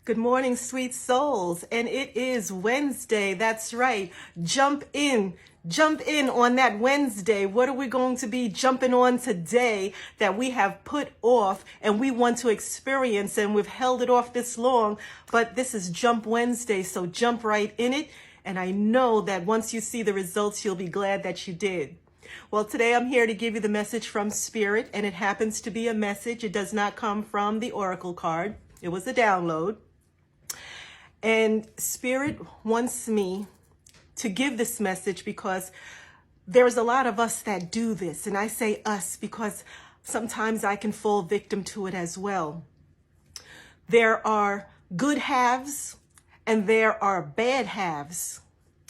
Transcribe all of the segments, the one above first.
Good morning, sweet souls. And it is Wednesday. That's right. Jump in on that Wednesday. What are we going to be jumping on today that we have put off and we want to experience, and we've held it off this long, but this is Jump Wednesday. So jump right in it. And I know that once you see the results, you'll be glad that you did. Well, today I'm here to give you the message from Spirit, and it happens to be a message. It does not come from the Oracle card. It was a download. And Spirit wants me to give this message because there's a lot of us that do this. And I say us because sometimes I can fall victim to it as well. There are good halves and there are bad halves.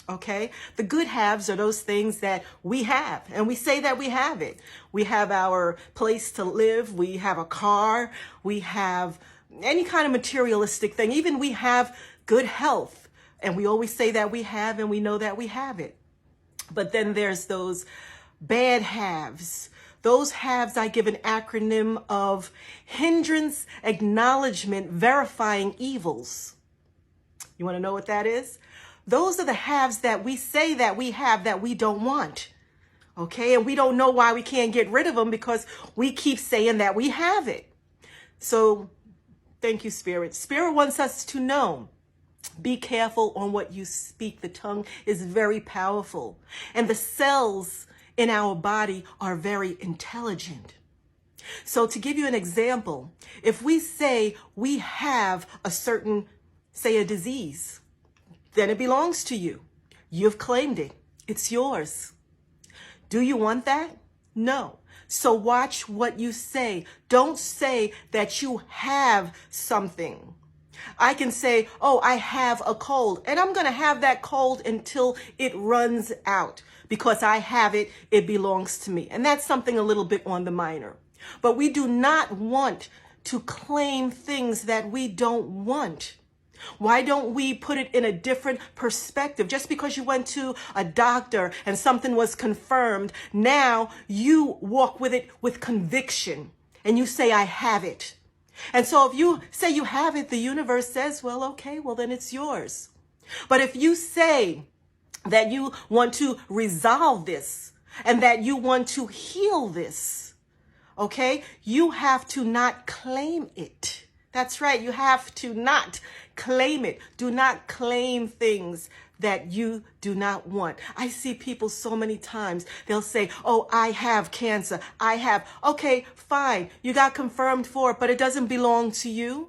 Okay, the good halves are those things that we have, and we say that we have it. We have our place to live. We have a car. We have any kind of materialistic thing. Even we have good health, and we always say that we have, and we know that we have it. But then there's those bad halves. Those halves I give an acronym of hindrance, acknowledgement, verifying evils. You want to know what that is? Those are the halves that we say that we have that we don't want. Okay, and we don't know why we can't get rid of them because we keep saying that we have it. So thank you, Spirit. Spirit wants us to know. Be careful on what you speak. The tongue is very powerful. And the cells in our body are very intelligent. So to give you an example, if we say we have a certain, say a disease, then it belongs to you. You've claimed it. It's yours. Do you want that? No. So watch what you say. Don't say that you have something. I can say, oh, I have a cold, and I'm going to have that cold until it runs out because I have it. It belongs to me. And that's something a little bit on the minor. But we do not want to claim things that we don't want. Why don't we put it in a different perspective? Just because you went to a doctor and something was confirmed, now you walk with it with conviction and you say, I have it. And so if you say you have it, the universe says, well, okay, well, then it's yours. But if you say that you want to resolve this and that you want to heal this, okay, you have to not claim it. That's right. You have to not claim it. Do not claim things that you do not want. I see people so many times. They'll say, oh, I have cancer. I have. Okay, fine. You got confirmed for it, but it doesn't belong to you.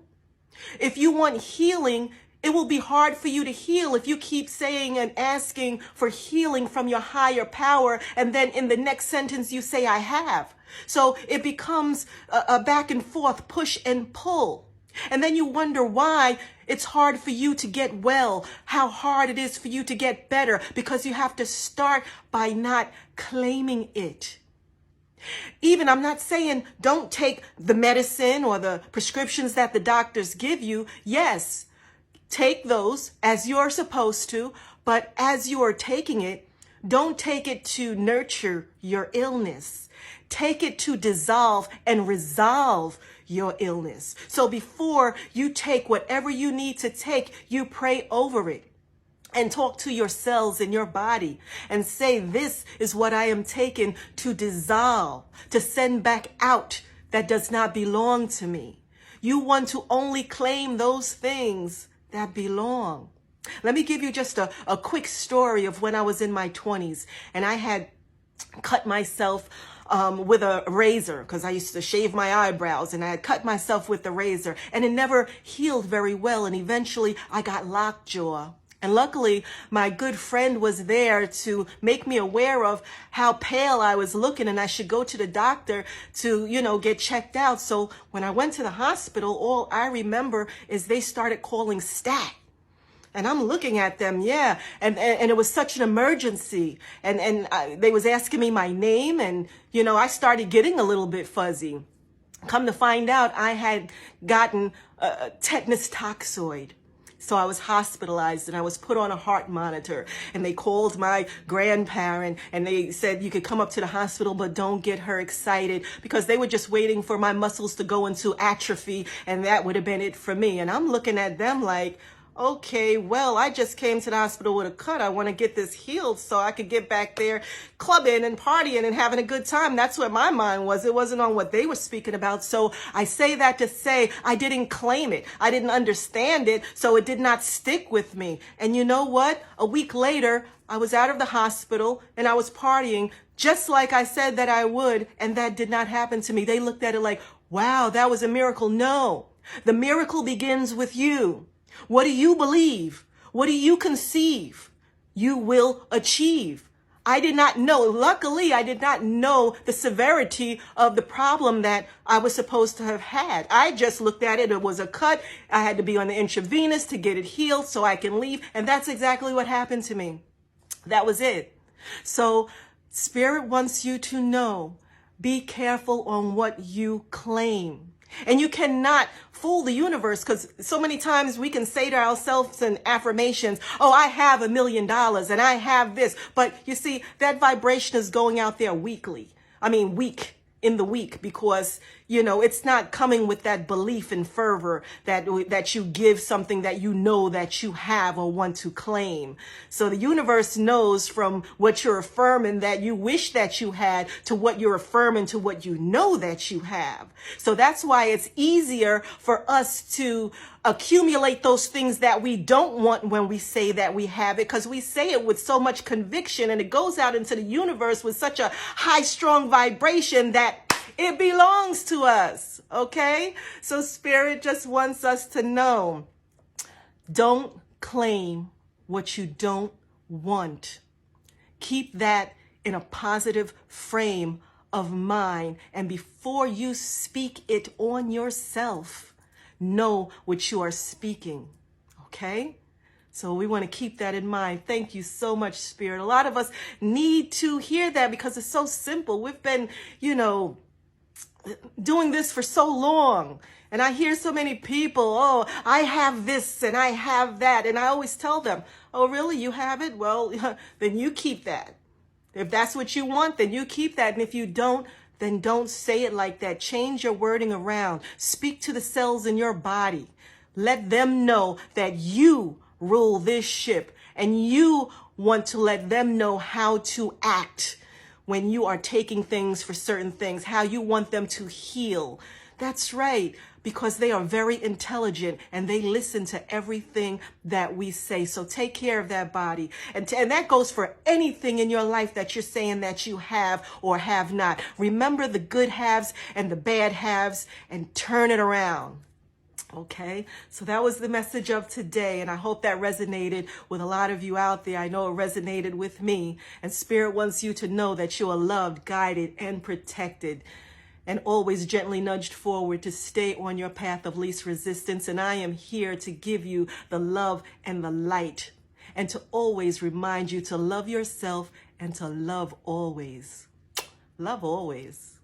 If you want healing, it will be hard for you to heal if you keep saying and asking for healing from your higher power. And then in the next sentence, you say, I have. So it becomes a back and forth, push and pull. And then you wonder why it's hard for you to get well, how hard it is for you to get better, because you have to start by not claiming it. Even, I'm not saying don't take the medicine or the prescriptions that the doctors give you. Yes, take those as you're supposed to, but as you are taking it, don't take it to nurture your illness. Take it to dissolve and resolve your illness. So before you take whatever you need to take, you pray over it and talk to your cells in your body and say, this is what I am taking to dissolve, to send back out that does not belong to me. You want to only claim those things that belong. Let me give you just a quick story of when I was in my 20s and I had cut myself with a razor because I used to shave my eyebrows, and I had cut myself with the razor and it never healed very well. And eventually I got lockjaw. And luckily my good friend was there to make me aware of how pale I was looking and I should go to the doctor to, get checked out. So when I went to the hospital, all I remember is they started calling stat. And I'm looking at them, yeah, and it was such an emergency, and they was asking me my name, and I started getting a little bit fuzzy. Come to find out, I had gotten a tetanus toxoid. So I was hospitalized and I was put on a heart monitor, and they called my grandparent and they said, you could come up to the hospital, but don't get her excited, because they were just waiting for my muscles to go into atrophy, and that would have been it for me. And I'm looking at them like, okay, well, I just came to the hospital with a cut. I want to get this healed so I could get back there clubbing and partying and having a good time. That's what my mind was. It wasn't on what they were speaking about. So I say that to say I didn't claim it. I didn't understand it. So it did not stick with me. And you know what? A week later, I was out of the hospital and I was partying just like I said that I would. And that did not happen to me. They looked at it like, wow, that was a miracle. No, the miracle begins with you. What do you believe? What do you conceive? You will achieve. I did not know. Luckily, I did not know the severity of the problem that I was supposed to have had. I just looked at it. It was a cut. I had to be on the intravenous to get it healed so I can leave. And that's exactly what happened to me. That was it. So Spirit wants you to know, be careful on what you claim. And you cannot fool the universe, because so many times we can say to ourselves in affirmations, oh, I have $1 million and I have this. But you see, that vibration is going out there weekly. Week in the week, because, it's not coming with that belief and fervor that you give something that you know that you have or want to claim. So the universe knows from what you're affirming that you wish that you had to what you're affirming to what you know that you have. So that's why it's easier for us to accumulate those things that we don't want when we say that we have it, because we say it with so much conviction and it goes out into the universe with such a high, strong vibration that it belongs to us. Okay? So Spirit just wants us to know, don't claim what you don't want. Keep that in a positive frame of mind. And before you speak it on yourself, know what you are speaking. Okay? So we want to keep that in mind. Thank you so much, Spirit. A lot of us need to hear that because it's so simple. We've been, doing this for so long. And I hear so many people, oh, I have this and I have that. And I always tell them, oh, really? You have it? Well, then you keep that. If that's what you want, then you keep that. And if you don't, then don't say it like that. Change your wording around. Speak to the cells in your body. Let them know that you rule this ship, and you want to let them know how to act when you are taking things for certain things, how you want them to heal. That's right, because they are very intelligent and they listen to everything that we say. So take care of that body. And that goes for anything in your life that you're saying that you have or have not. Remember the good halves and the bad halves and turn it around. Okay, so that was the message of today, and I hope that resonated with a lot of you out there. I know it resonated with me, and Spirit wants you to know that you are loved, guided, and protected, and always gently nudged forward to stay on your path of least resistance. And I am here to give you the love and the light, and to always remind you to love yourself and to love always. Love always.